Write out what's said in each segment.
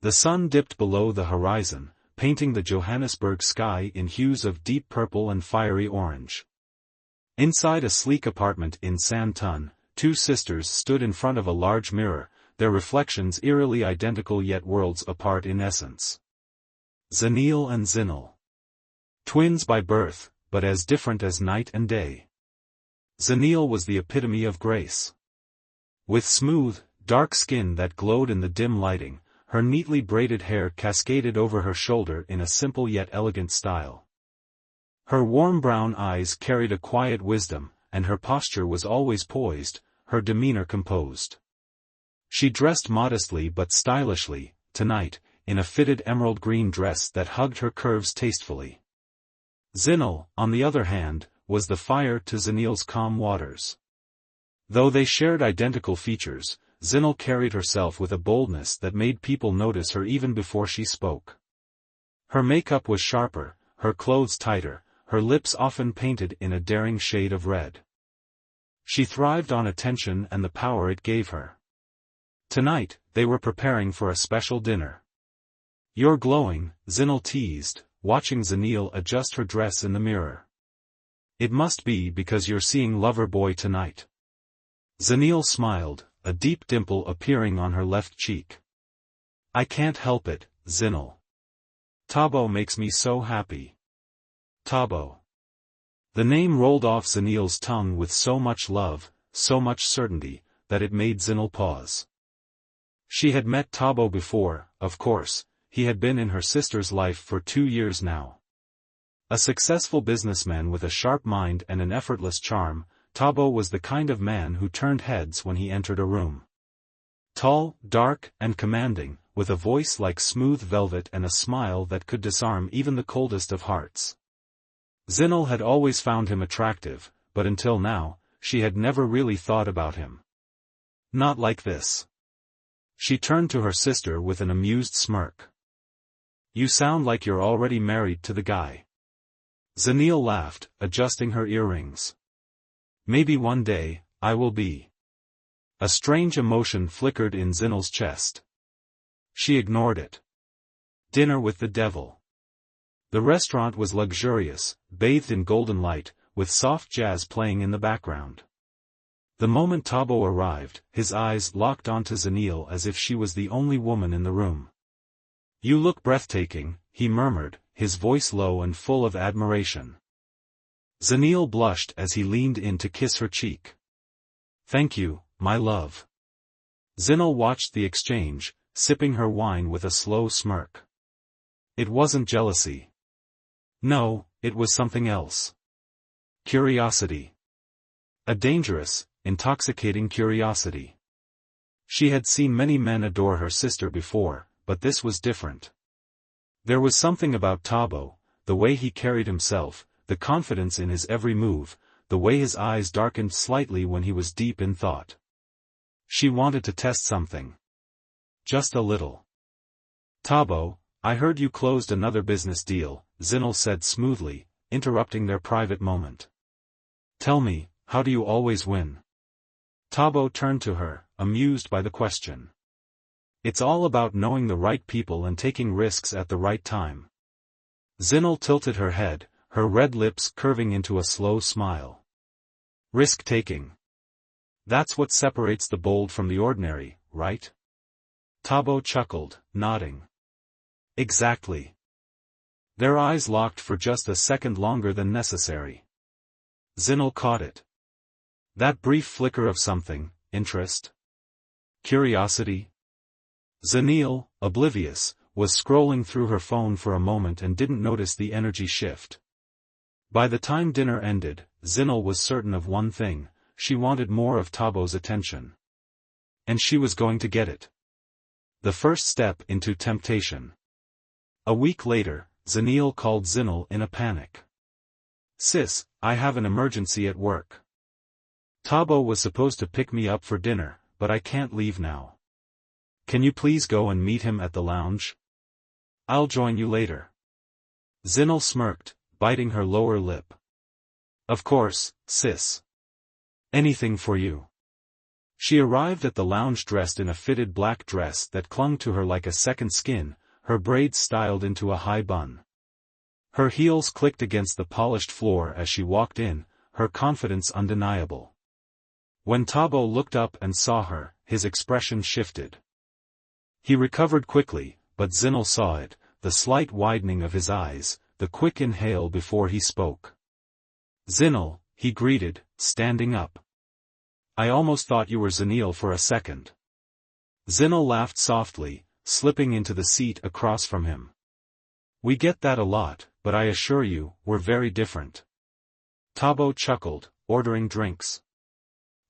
The sun dipped below the horizon, painting the Johannesburg sky in hues of deep purple and fiery orange. Inside a sleek apartment in Sandton, two sisters stood in front of a large mirror, their reflections eerily identical yet worlds apart in essence. Zanele and Zinhle. Twins by birth, but as different as night and day. Zanele was the epitome of grace. With smooth, dark skin that glowed in the dim lighting, her neatly braided hair cascaded over her shoulder in a simple yet elegant style. Her warm brown eyes carried a quiet wisdom, and her posture was always poised, her demeanor composed. She dressed modestly but stylishly, tonight, in a fitted emerald green dress that hugged her curves tastefully. Zinhle, on the other hand, was the fire to Zanele's calm waters. Though they shared identical features, Zinhle carried herself with a boldness that made people notice her even before she spoke. Her makeup was sharper, her clothes tighter, her lips often painted in a daring shade of red. She thrived on attention and the power it gave her. Tonight, they were preparing for a special dinner. "You're glowing," Zinhle teased, watching Zanele adjust her dress in the mirror. "It must be because you're seeing Lover Boy tonight." Zanele smiled, a deep dimple appearing on her left cheek. "I can't help it, Zinhle. Thabo makes me so happy." Thabo. The name rolled off Zanele's tongue with so much love, so much certainty, that it made Zinhle pause. She had met Thabo before, of course, he had been in her sister's life for 2 years now. A successful businessman with a sharp mind and an effortless charm, Thabo was the kind of man who turned heads when he entered a room. Tall, dark, and commanding, with a voice like smooth velvet and a smile that could disarm even the coldest of hearts. Zinhle had always found him attractive, but until now, she had never really thought about him. Not like this. She turned to her sister with an amused smirk. "You sound like you're already married to the guy." Zanele laughed, adjusting her earrings. "Maybe one day, I will be." A strange emotion flickered in Zinhle's chest. She ignored it. Dinner with the devil. The restaurant was luxurious, bathed in golden light, with soft jazz playing in the background. The moment Thabo arrived, his eyes locked onto Zanele as if she was the only woman in the room. "You look breathtaking," he murmured, his voice low and full of admiration. Zanele blushed as he leaned in to kiss her cheek. "Thank you, my love." Zinhle watched the exchange, sipping her wine with a slow smirk. It wasn't jealousy. No, it was something else. Curiosity. A dangerous, intoxicating curiosity. She had seen many men adore her sister before, but this was different. There was something about Thabo, the way he carried himself, the confidence in his every move, the way his eyes darkened slightly when he was deep in thought. She wanted to test something. Just a little. "Thabo, I heard you closed another business deal," Zinhle said smoothly, interrupting their private moment. "Tell me, how do you always win?" Thabo turned to her, amused by the question. "It's all about knowing the right people and taking risks at the right time." Zinhle tilted her head, her red lips curving into a slow smile. "Risk-taking. That's what separates the bold from the ordinary, right?" Thabo chuckled, nodding. "Exactly." Their eyes locked for just a second longer than necessary. Zinhle caught it. That brief flicker of something, interest? Curiosity? Zanele, oblivious, was scrolling through her phone for a moment and didn't notice the energy shift. By the time dinner ended, Zinhle was certain of one thing: she wanted more of Thabo's attention. And she was going to get it. The first step into temptation. A week later, Zanele called Zinhle in a panic. "Sis, I have an emergency at work. Thabo was supposed to pick me up for dinner, but I can't leave now. Can you please go and meet him at the lounge? I'll join you later." Zinhle smirked, biting her lower lip. "Of course, sis. Anything for you." She arrived at the lounge dressed in a fitted black dress that clung to her like a second skin, her braids styled into a high bun. Her heels clicked against the polished floor as she walked in, her confidence undeniable. When Thabo looked up and saw her, his expression shifted. He recovered quickly, but Zinhle saw it, the slight widening of his eyes, the quick inhale before he spoke. "Zinhle," he greeted, standing up. "I almost thought you were Zanele for a second." Zinhle laughed softly, slipping into the seat across from him. "We get that a lot, but I assure you, we're very different." Thabo chuckled, ordering drinks.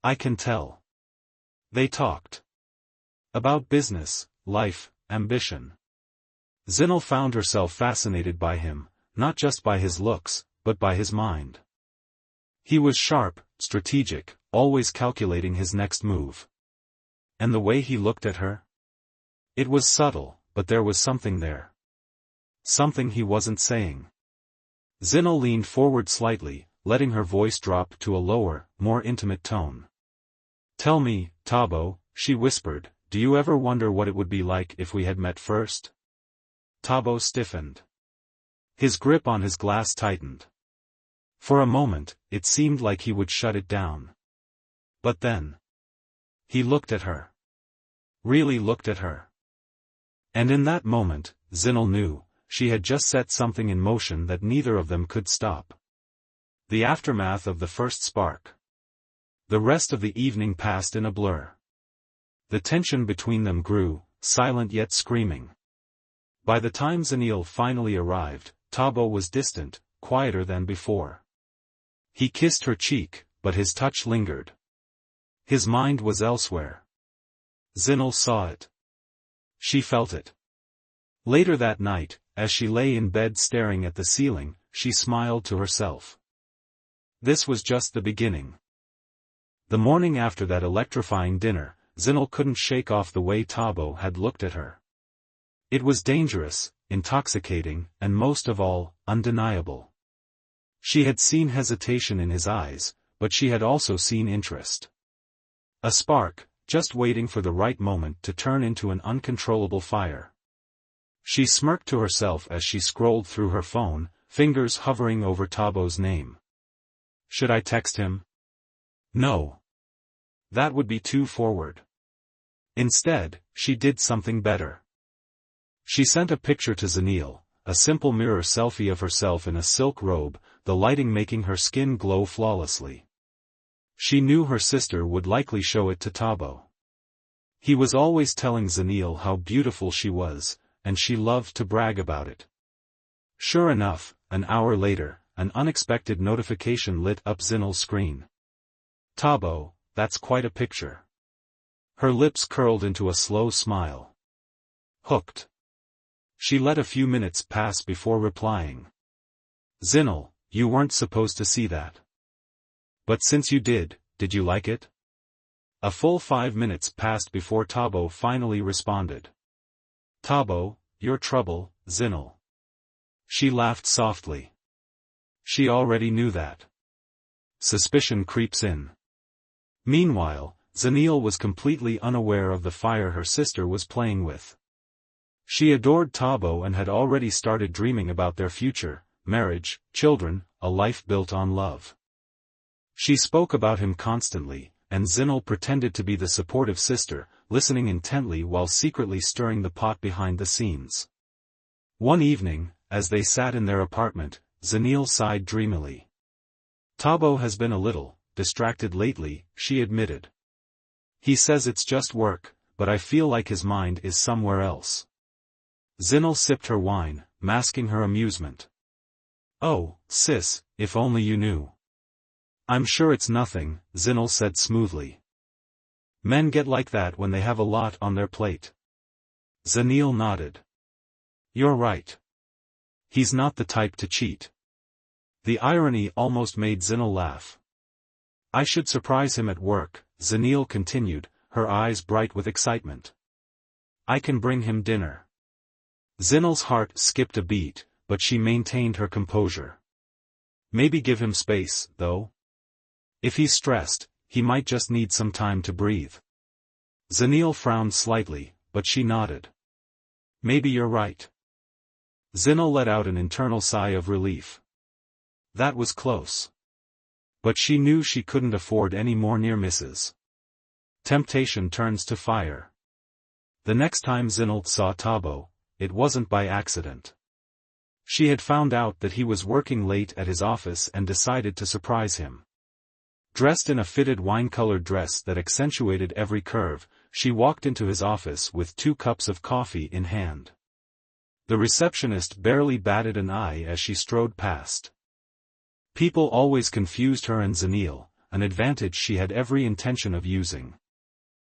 "I can tell." They talked about business, life, ambition. Zinhle found herself fascinated by him, not just by his looks, but by his mind. He was sharp, strategic, always calculating his next move. And the way he looked at her? It was subtle, but there was something there. Something he wasn't saying. Zinhle leaned forward slightly, letting her voice drop to a lower, more intimate tone. "Tell me, Thabo," she whispered, "do you ever wonder what it would be like if we had met first?" Thabo stiffened. His grip on his glass tightened. For a moment, it seemed like he would shut it down. But then, he looked at her. Really looked at her. And in that moment, Zinhle knew, she had just set something in motion that neither of them could stop. The aftermath of the first spark. The rest of the evening passed in a blur. The tension between them grew, silent yet screaming. By the time Zanele finally arrived, Thabo was distant, quieter than before. He kissed her cheek, but his touch lingered. His mind was elsewhere. Zinhle saw it. She felt it. Later that night, as she lay in bed staring at the ceiling, she smiled to herself. This was just the beginning. The morning after that electrifying dinner, Zinhle couldn't shake off the way Thabo had looked at her. It was dangerous, intoxicating, and most of all, undeniable. She had seen hesitation in his eyes, but she had also seen interest. A spark, just waiting for the right moment to turn into an uncontrollable fire. She smirked to herself as she scrolled through her phone, fingers hovering over Thabo's name. Should I text him? No. That would be too forward. Instead, she did something better. She sent a picture to Zanele, a simple mirror selfie of herself in a silk robe, the lighting making her skin glow flawlessly. She knew her sister would likely show it to Thabo. He was always telling Zanele how beautiful she was, and she loved to brag about it. Sure enough, an hour later, an unexpected notification lit up Zinhle's screen. "Thabo, that's quite a picture." Her lips curled into a slow smile. Hooked. She let a few minutes pass before replying. "Zinhle, you weren't supposed to see that. But since you did you like it?" A full 5 minutes passed before Thabo finally responded. "Thabo, your trouble, Zinhle." She laughed softly. She already knew that. Suspicion creeps in. Meanwhile, Zanele was completely unaware of the fire her sister was playing with. She adored Thabo and had already started dreaming about their future, marriage, children, a life built on love. She spoke about him constantly, and Zinhle pretended to be the supportive sister, listening intently while secretly stirring the pot behind the scenes. One evening, as they sat in their apartment, Zanele sighed dreamily. "Thabo has been a little distracted lately," she admitted. "He says it's just work, but I feel like his mind is somewhere else." Zinhle sipped her wine, masking her amusement. "Oh, sis, if only you knew." "I'm sure it's nothing," Zinhle said smoothly. "Men get like that when they have a lot on their plate." Zanele nodded. "You're right. He's not the type to cheat." The irony almost made Zinhle laugh. "I should surprise him at work," Zanele continued, her eyes bright with excitement. "I can bring him dinner." Zinhle's heart skipped a beat, but she maintained her composure. "Maybe give him space, though. If he's stressed, he might just need some time to breathe. Zanele frowned slightly, but she nodded. Maybe you're right. Zinhle let out an internal sigh of relief. That was close. But she knew she couldn't afford any more near misses. Temptation turns to fire. The next time Zinhle saw Thabo, it wasn't by accident. She had found out that he was working late at his office and decided to surprise him. Dressed in a fitted wine-colored dress that accentuated every curve, she walked into his office with 2 cups of coffee in hand. The receptionist barely batted an eye as she strode past. People always confused her and Zanele, an advantage she had every intention of using.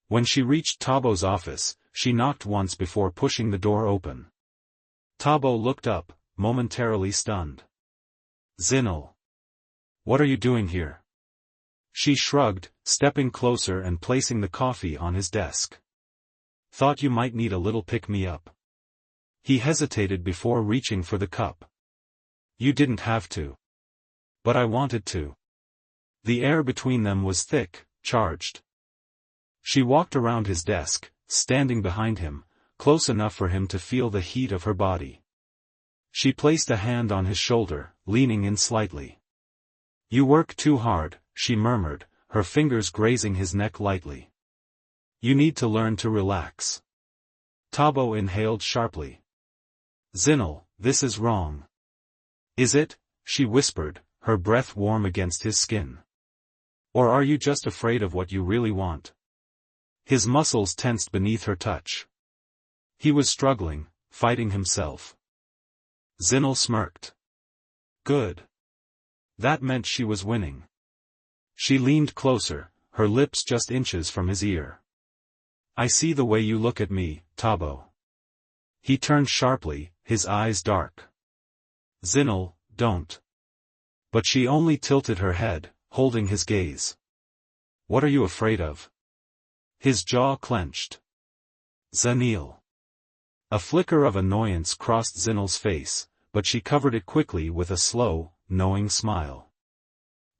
When she reached Thabo's office, she knocked once before pushing the door open. Thabo looked up, momentarily stunned. Zinhle. What are you doing here? She shrugged, stepping closer and placing the coffee on his desk. Thought you might need a little pick-me-up. He hesitated before reaching for the cup. You didn't have to. But I wanted to. The air between them was thick, charged. She walked around his desk, standing behind him, close enough for him to feel the heat of her body. She placed a hand on his shoulder, leaning in slightly. You work too hard, she murmured, her fingers grazing his neck lightly. You need to learn to relax. Thabo inhaled sharply. Zinhle, this is wrong. Is it? She whispered, her breath warm against his skin. Or are you just afraid of what you really want? His muscles tensed beneath her touch. He was struggling, fighting himself. Zinhle smirked. Good. That meant she was winning. She leaned closer, her lips just inches from his ear. I see the way you look at me, Thabo. He turned sharply, his eyes dark. Zinhle, don't. But she only tilted her head, holding his gaze. What are you afraid of? His jaw clenched. Zanele. A flicker of annoyance crossed Zinhle's face, but she covered it quickly with a slow, knowing smile.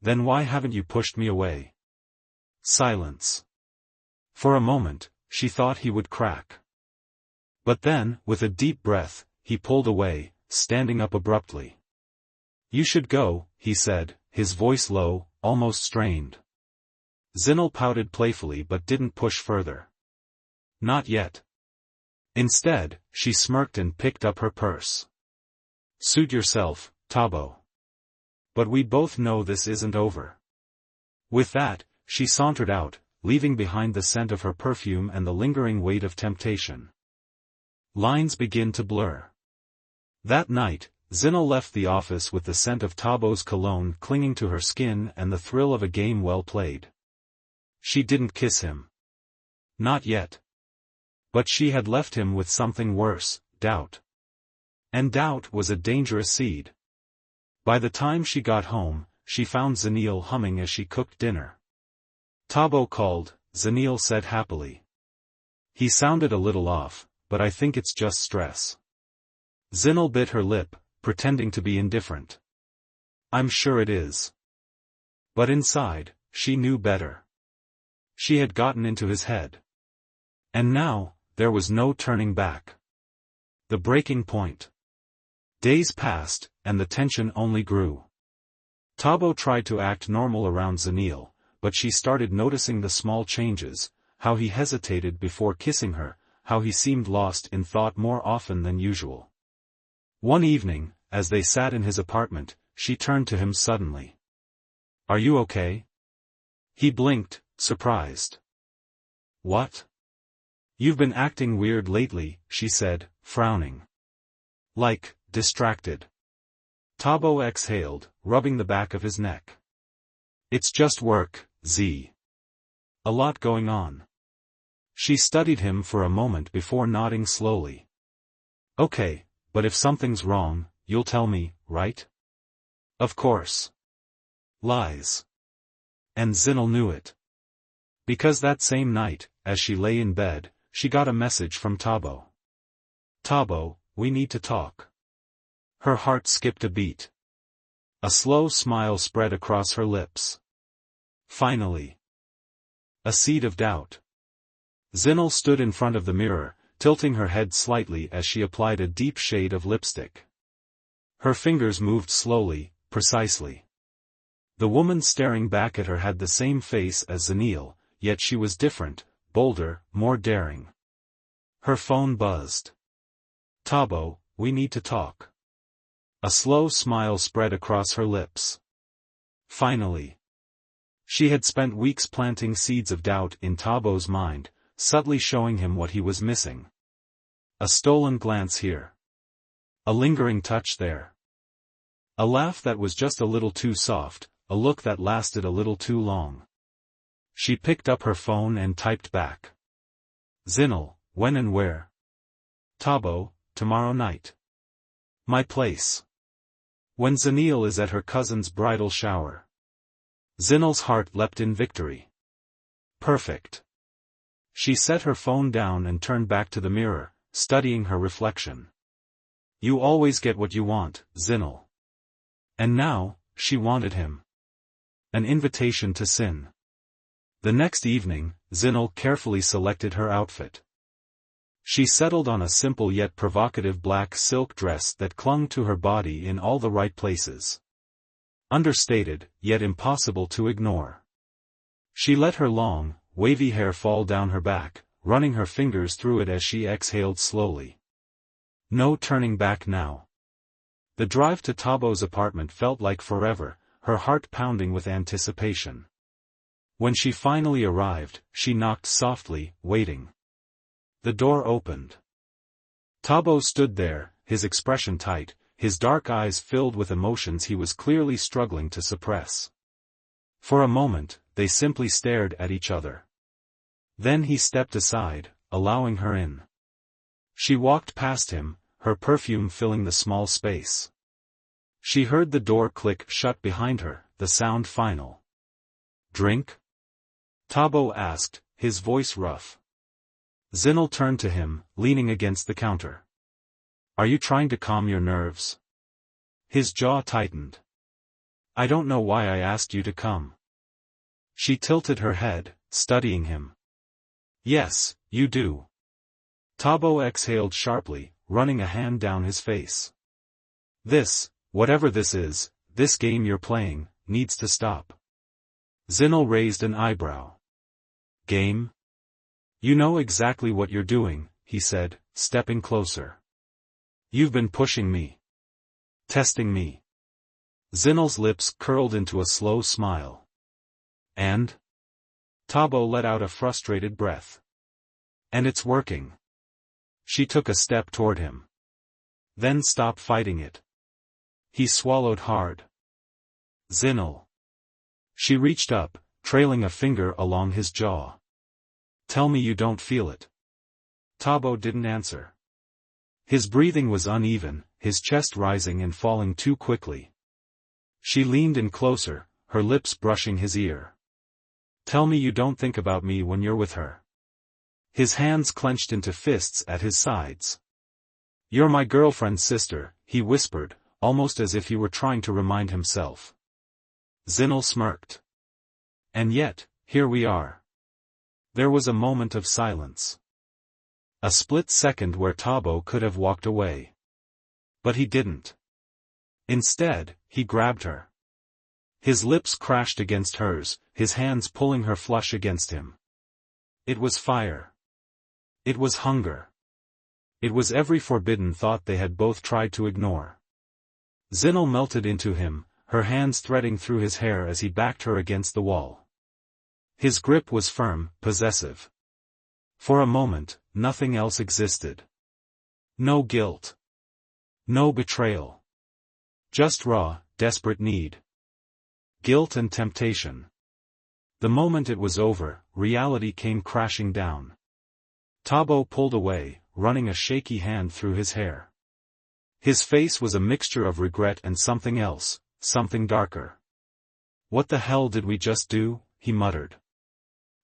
Then why haven't you pushed me away? Silence. For a moment, she thought he would crack. But then, with a deep breath, he pulled away, standing up abruptly. You should go, he said, his voice low, almost strained. Zinhle pouted playfully but didn't push further. Not yet. Instead, she smirked and picked up her purse. Suit yourself, Thabo. But we both know this isn't over. With that, she sauntered out, leaving behind the scent of her perfume and the lingering weight of temptation. Lines begin to blur. That night, Zinhle left the office with the scent of Thabo's cologne clinging to her skin and the thrill of a game well played. She didn't kiss him. Not yet. But she had left him with something worse, doubt. And doubt was a dangerous seed. By the time she got home, she found Zanele humming as she cooked dinner. Thabo called, Zanele said happily. He sounded a little off, but I think it's just stress. Zinhle bit her lip, pretending to be indifferent. I'm sure it is. But inside, she knew better. She had gotten into his head. And now, there was no turning back. The breaking point. Days passed, and the tension only grew. Thabo tried to act normal around Zanele, but she started noticing the small changes, how he hesitated before kissing her, how he seemed lost in thought more often than usual. One evening, as they sat in his apartment, she turned to him suddenly. Are you okay? He blinked, surprised. What? You've been acting weird lately, she said, frowning. Like, distracted. Thabo exhaled, rubbing the back of his neck. It's just work, Z. A lot going on. She studied him for a moment before nodding slowly. Okay, but if something's wrong, you'll tell me, right? Of course. Lies. And Zinhle knew it. Because that same night, as she lay in bed, she got a message from Thabo. Thabo, we need to talk. Her heart skipped a beat. A slow smile spread across her lips. Finally. A seed of doubt. Zinhle stood in front of the mirror, tilting her head slightly as she applied a deep shade of lipstick. Her fingers moved slowly, precisely. The woman staring back at her had the same face as Zanele, yet she was different, bolder, more daring. Her phone buzzed. "Thabo, we need to talk." A slow smile spread across her lips. Finally. She had spent weeks planting seeds of doubt in Thabo's mind, subtly showing him what he was missing. A stolen glance here. A lingering touch there. A laugh that was just a little too soft, a look that lasted a little too long. She picked up her phone and typed back. "Zinhle, when and where?" "Thabo, tomorrow night. My place. When Zanele is at her cousin's bridal shower." Zinhle's heart leapt in victory. Perfect. She set her phone down and turned back to the mirror, studying her reflection. You always get what you want, Zinhle. And now, she wanted him. An invitation to sin. The next evening, Zinhle carefully selected her outfit. She settled on a simple yet provocative black silk dress that clung to her body in all the right places. Understated, yet impossible to ignore. She let her long, wavy hair fall down her back, running her fingers through it as she exhaled slowly. No turning back now. The drive to Thabo's apartment felt like forever, her heart pounding with anticipation. When she finally arrived, she knocked softly, waiting. The door opened. Thabo stood there, his expression tight, his dark eyes filled with emotions he was clearly struggling to suppress. For a moment, they simply stared at each other. Then he stepped aside, allowing her in. She walked past him, her perfume filling the small space. She heard the door click shut behind her, the sound final. "Drink?" Thabo asked, his voice rough. Zinhle turned to him, leaning against the counter. "Are you trying to calm your nerves?" His jaw tightened. "I don't know why I asked you to come." She tilted her head, studying him. "Yes, you do." Thabo exhaled sharply, running a hand down his face. "This, whatever this is, this game you're playing, needs to stop." Zinhle raised an eyebrow. "Game? You know exactly what you're doing," he said, stepping closer. "You've been pushing me. Testing me." Zinhle's lips curled into a slow smile. "And?" Thabo let out a frustrated breath. "And it's working." She took a step toward him. "Then stop fighting it." He swallowed hard. "Zinhle." She reached up, trailing a finger along his jaw. "Tell me you don't feel it." Thabo didn't answer. His breathing was uneven, his chest rising and falling too quickly. She leaned in closer, her lips brushing his ear. "Tell me you don't think about me when you're with her." His hands clenched into fists at his sides. "You're my girlfriend's sister," he whispered, almost as if he were trying to remind himself. Zinhle smirked. "And yet, here we are." There was a moment of silence. A split second where Thabo could have walked away. But he didn't. Instead, he grabbed her. His lips crashed against hers, his hands pulling her flush against him. It was fire. It was hunger. It was every forbidden thought they had both tried to ignore. Zinhle melted into him, her hands threading through his hair as he backed her against the wall. His grip was firm, possessive. For a moment, nothing else existed. No guilt. No betrayal. Just raw, desperate need. Guilt and temptation. The moment it was over, reality came crashing down. Thabo pulled away, running a shaky hand through his hair. His face was a mixture of regret and something else, something darker. "What the hell did we just do?" he muttered.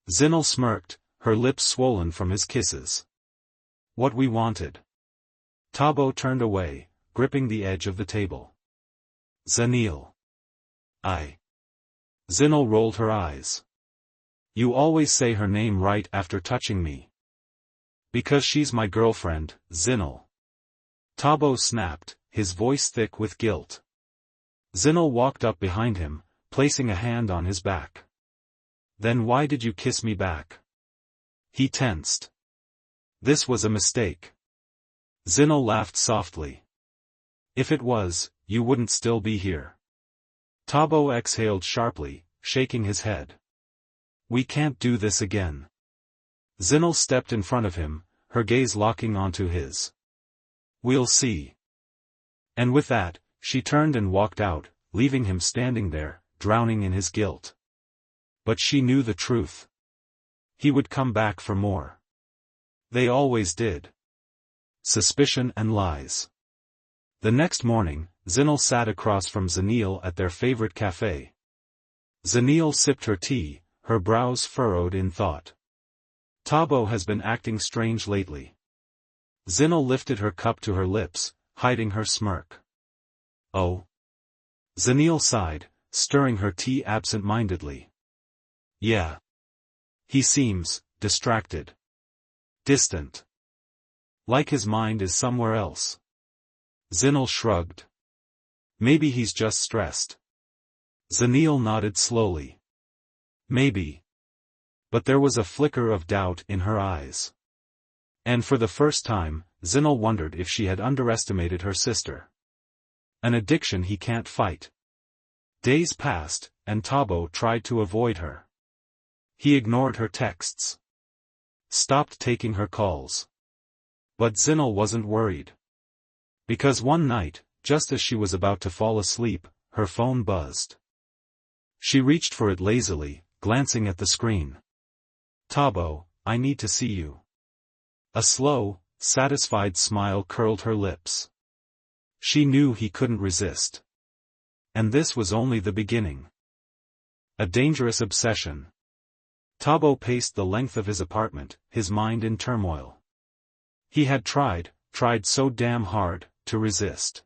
Zinhle smirked, her lips swollen from his kisses. "What we wanted." Thabo turned away, gripping the edge of the table. "Zanele." Zinhle rolled her eyes. You always say her name right after touching me. Because she's my girlfriend, Zinhle. Thabo snapped, his voice thick with guilt. Zinhle walked up behind him, placing a hand on his back. Then why did you kiss me back? He tensed. This was a mistake. Zinhle laughed softly. If it was, you wouldn't still be here. Thabo exhaled sharply, shaking his head. We can't do this again. Zinhle stepped in front of him, her gaze locking onto his. We'll see. And with that, she turned and walked out, leaving him standing there, drowning in his guilt. But she knew the truth. He would come back for more. They always did. Suspicion and lies. The next morning, Zinhle sat across from Zanele at their favorite cafe. Zanele sipped her tea, her brows furrowed in thought. Thabo has been acting strange lately. Zinhle lifted her cup to her lips, hiding her smirk. Oh? Zanele sighed, stirring her tea absent-mindedly. Yeah. He seems distracted. Distant. Like his mind is somewhere else. Zinhle shrugged. Maybe he's just stressed. Zanele nodded slowly. Maybe. But there was a flicker of doubt in her eyes. And for the first time, Zinhle wondered if she had underestimated her sister. An addiction he can't fight. Days passed, and Thabo tried to avoid her. He ignored her texts. Stopped taking her calls. But Zinhle wasn't worried. Because one night, just as she was about to fall asleep, her phone buzzed. She reached for it lazily, glancing at the screen. Thabo, I need to see you. A slow, satisfied smile curled her lips. She knew he couldn't resist. And this was only the beginning. A dangerous obsession. Thabo paced the length of his apartment, his mind in turmoil. He had tried so damn hard, to resist.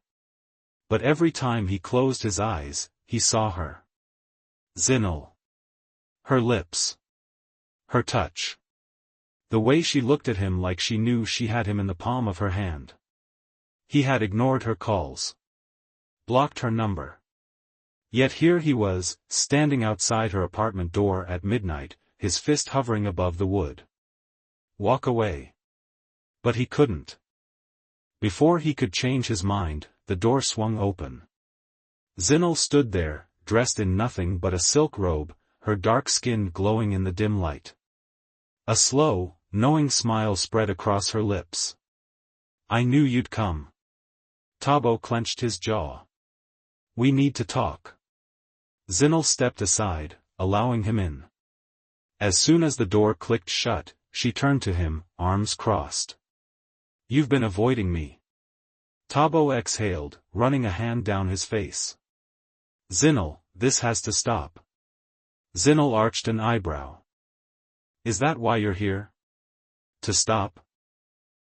But every time he closed his eyes, he saw her. Zinhle. Her lips. Her touch. The way she looked at him like she knew she had him in the palm of her hand. He had ignored her calls. Blocked her number. Yet here he was, standing outside her apartment door at midnight, his fist hovering above the wood. Walk away. But he couldn't. Before he could change his mind, the door swung open. Zinhle stood there, dressed in nothing but a silk robe, her dark skin glowing in the dim light. A slow, knowing smile spread across her lips. I knew you'd come. Thabo clenched his jaw. We need to talk. Zinhle stepped aside, allowing him in. As soon as the door clicked shut, she turned to him, arms crossed. You've been avoiding me. Thabo exhaled, running a hand down his face. Zinhle, this has to stop. Zinhle arched an eyebrow. Is that why you're here? To stop?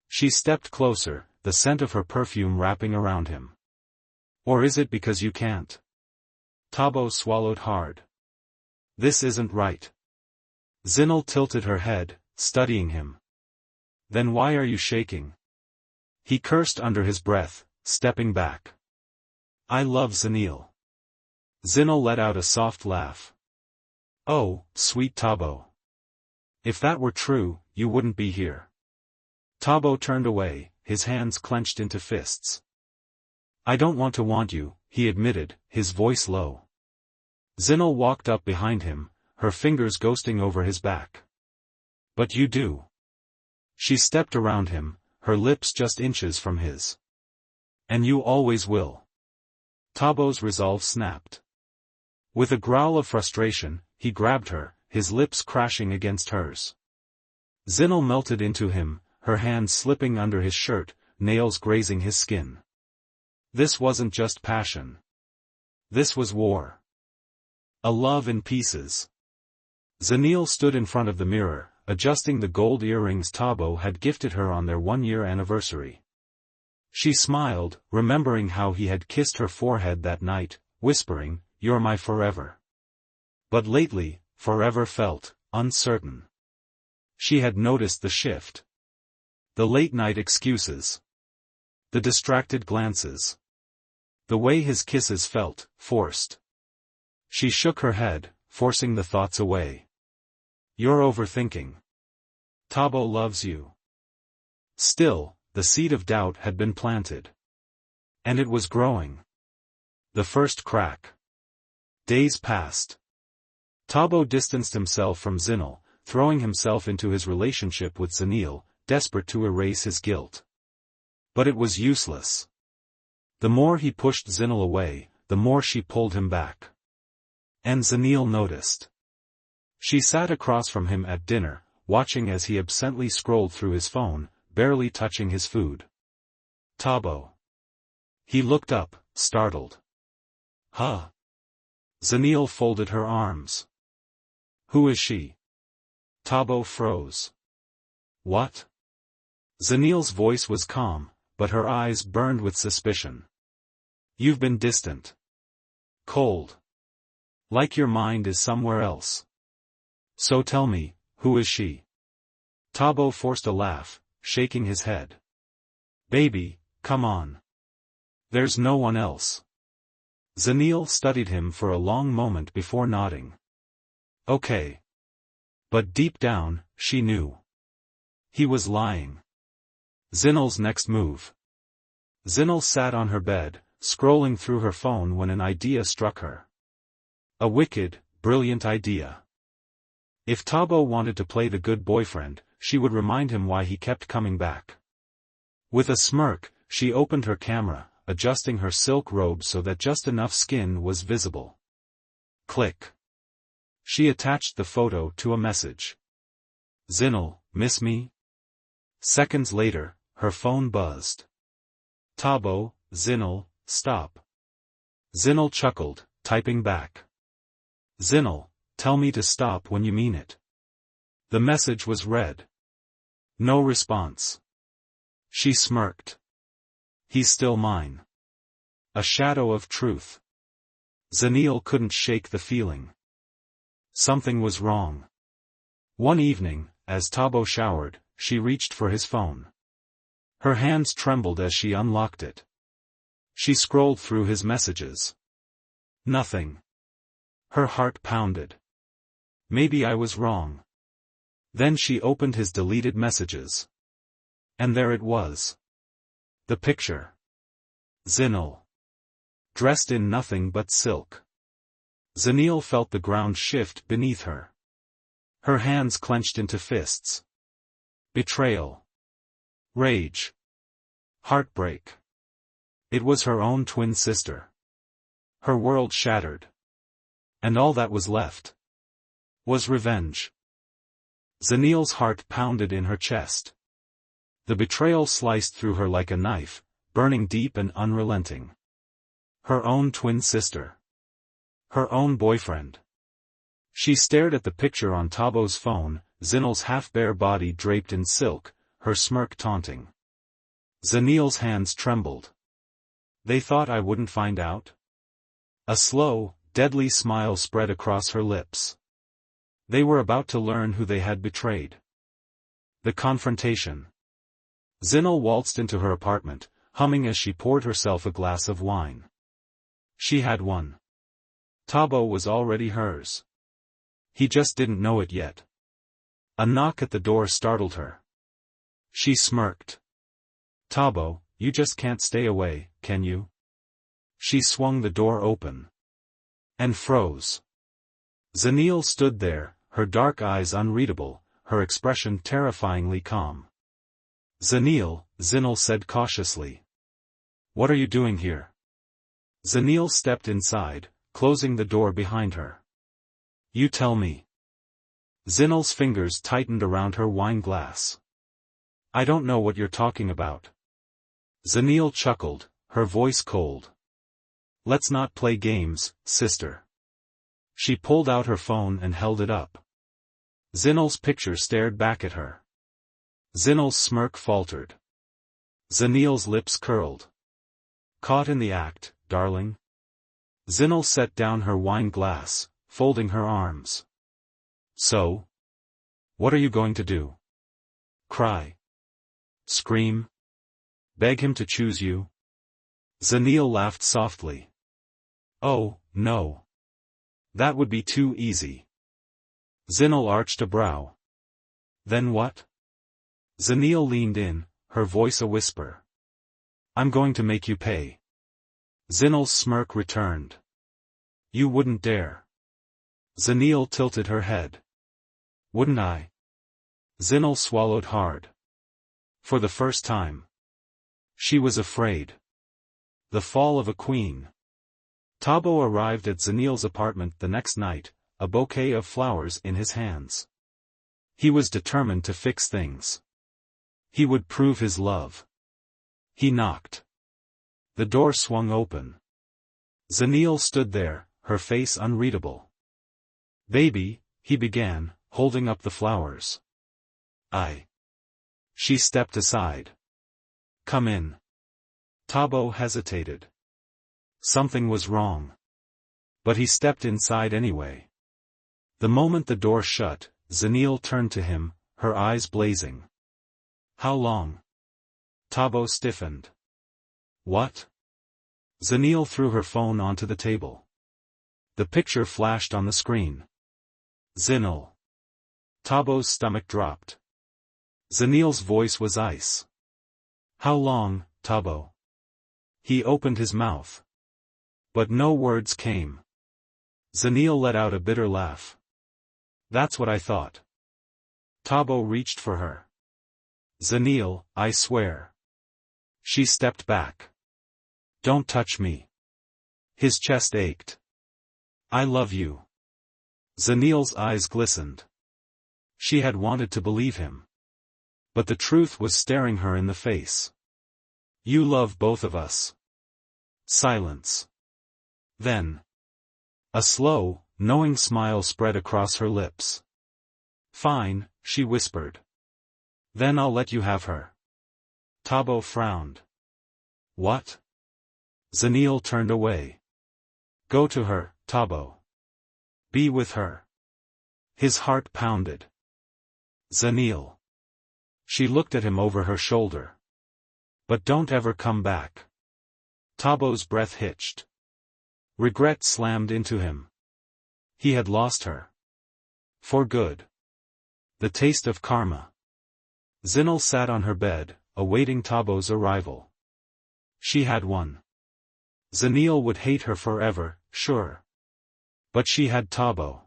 She stepped closer, the scent of her perfume wrapping around him. Or is it because you can't? Thabo swallowed hard. This isn't right. Zinhle tilted her head, studying him. Then why are you shaking? He cursed under his breath, stepping back. I love Zanele. Zinhle let out a soft laugh. Oh, sweet Thabo. If that were true, you wouldn't be here. Thabo turned away, his hands clenched into fists. I don't want you, he admitted, his voice low. Zinhle walked up behind him, her fingers ghosting over his back. But you do. She stepped around him, her lips just inches from his. And you always will. Thabo's resolve snapped. With a growl of frustration, he grabbed her, his lips crashing against hers. Zinhle melted into him, her hands slipping under his shirt, nails grazing his skin. This wasn't just passion. This was war. A love in pieces. Zanele stood in front of the mirror, adjusting the gold earrings Thabo had gifted her on their one-year anniversary. She smiled, remembering how he had kissed her forehead that night, whispering, "You're my forever." But lately, forever felt uncertain. She had noticed the shift. The late-night excuses. The distracted glances. The way his kisses felt, forced. She shook her head, forcing the thoughts away. You're overthinking. Thabo loves you. Still, the seed of doubt had been planted. And it was growing. The first crack. Days passed. Thabo distanced himself from Zinhle, throwing himself into his relationship with Zanele, desperate to erase his guilt. But it was useless. The more he pushed Zinhle away, the more she pulled him back. And Zanele noticed. She sat across from him at dinner, watching as he absently scrolled through his phone, barely touching his food. Thabo. He looked up, startled. Huh? Zanele folded her arms. Who is she? Thabo froze. What? Zanele's voice was calm, but her eyes burned with suspicion. You've been distant. Cold. Like your mind is somewhere else. So tell me, who is she? Thabo forced a laugh, shaking his head. Baby, come on. There's no one else. Zanele studied him for a long moment before nodding. Okay. But deep down, she knew. He was lying. Zinhle's next move. Zinhle sat on her bed, scrolling through her phone when an idea struck her. A wicked, brilliant idea. If Thabo wanted to play the good boyfriend, she would remind him why he kept coming back. With a smirk, she opened her camera, adjusting her silk robe so that just enough skin was visible. Click. She attached the photo to a message. Zinhle, miss me? Seconds later, her phone buzzed. Thabo, Zinhle, stop. Zinhle chuckled, typing back. Zinhle, tell me to stop when you mean it. The message was read. No response. She smirked. He's still mine. A shadow of truth. Zanele couldn't shake the feeling. Something was wrong. One evening, as Thabo showered, she reached for his phone. Her hands trembled as she unlocked it. She scrolled through his messages. Nothing. Her heart pounded. Maybe I was wrong. Then she opened his deleted messages. And there it was. The picture. Zinhle. Dressed in nothing but silk. Zanele felt the ground shift beneath her. Her hands clenched into fists. Betrayal. Rage. Heartbreak. It was her own twin sister. Her world shattered. And all that was left was revenge. Zanele's heart pounded in her chest. The betrayal sliced through her like a knife, burning deep and unrelenting. Her own twin sister. Her own boyfriend. She stared at the picture on Thabo's phone, Zinhle's half-bare body draped in silk, her smirk taunting. Zanele's hands trembled. They thought I wouldn't find out? A slow, deadly smile spread across her lips. They were about to learn who they had betrayed. The confrontation. Zinhle waltzed into her apartment, humming as she poured herself a glass of wine. She had won. Thabo was already hers. He just didn't know it yet. A knock at the door startled her. She smirked. Thabo, you just can't stay away, can you? She swung the door open. And froze. Zanele stood there, her dark eyes unreadable, her expression terrifyingly calm. Zanele, Zinhle said cautiously. What are you doing here? Zanele stepped inside, closing the door behind her. You tell me. Zinhle's fingers tightened around her wine glass. I don't know what you're talking about. Zanele chuckled, her voice cold. Let's not play games, sister. She pulled out her phone and held it up. Zinhle's picture stared back at her. Zinhle's smirk faltered. Zanele's lips curled. Caught in the act, darling? Zinhle set down her wine glass, folding her arms. So? What are you going to do? Cry? Scream? Beg him to choose you? Zanele laughed softly. Oh, no. That would be too easy. Zinhle arched a brow. Then what? Zanele leaned in, her voice a whisper. I'm going to make you pay. Zinhle's smirk returned. You wouldn't dare. Zanele tilted her head. Wouldn't I? Zinhle swallowed hard. For the first time. She was afraid. The fall of a queen. Thabo arrived at Zanele's apartment the next night, a bouquet of flowers in his hands. He was determined to fix things. He would prove his love. He knocked. The door swung open. Zanele stood there, her face unreadable. Baby, he began, holding up the flowers. She stepped aside. Come in. Thabo hesitated. Something was wrong. But he stepped inside anyway. The moment the door shut, Zanele turned to him, her eyes blazing. How long? Thabo stiffened. What? Zanele threw her phone onto the table. The picture flashed on the screen. Zinhle. Thabo's stomach dropped. Zanele's voice was ice. How long, Thabo? He opened his mouth. But no words came. Zanele let out a bitter laugh. That's what I thought. Thabo reached for her. Zanele, I swear. She stepped back. Don't touch me. His chest ached. I love you. Zanele's eyes glistened. She had wanted to believe him. But the truth was staring her in the face. You love both of us. Silence. Then. A slow, knowing smile spread across her lips. Fine, she whispered. Then I'll let you have her. Thabo frowned. What? Zanele turned away. Go to her, Thabo. Be with her. His heart pounded. Zanele. She looked at him over her shoulder. But don't ever come back. Thabo's breath hitched. Regret slammed into him. He had lost her. For good. The taste of karma. Zinhle sat on her bed, awaiting Thabo's arrival. She had won. Zanele would hate her forever, sure. But she had Thabo.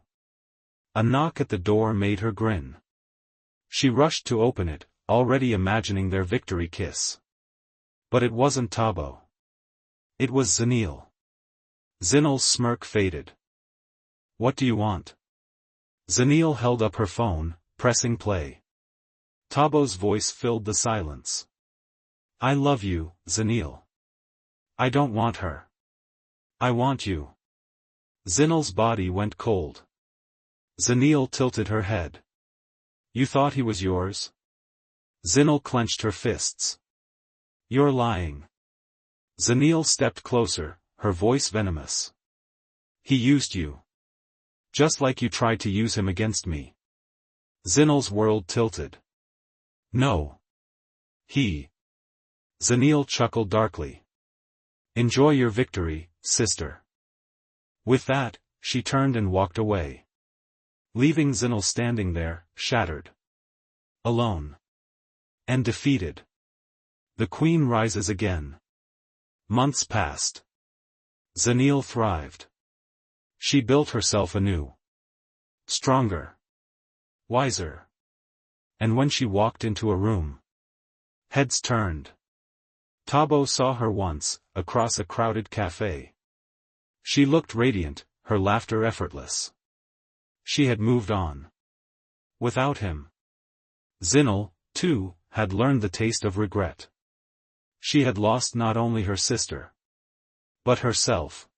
A knock at the door made her grin. She rushed to open it, already imagining their victory kiss. But it wasn't Thabo. It was Zanele. Zinhle's smirk faded. What do you want? Zanele held up her phone, pressing play. Thabo's voice filled the silence. I love you, Zanele. I don't want her. I want you. Zinhle's body went cold. Zanele tilted her head. You thought he was yours? Zinhle clenched her fists. You're lying. Zanele stepped closer, her voice venomous. He used you. Just like you tried to use him against me. Zinhle's world tilted. No. He. Zanele chuckled darkly. Enjoy your victory, sister. With that, she turned and walked away. Leaving Zinhle standing there, shattered. Alone. And defeated. The queen rises again. Months passed. Zanele thrived. She built herself anew. Stronger. Wiser. And when she walked into a room, heads turned. Thabo saw her once, across a crowded cafe. She looked radiant, her laughter effortless. She had moved on. Without him. Zinhle, too, had learned the taste of regret. She had lost not only her sister, but herself.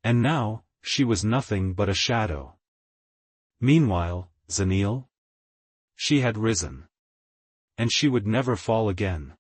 And now, she was nothing but a shadow. Meanwhile, Zanele? She had risen. And she would never fall again.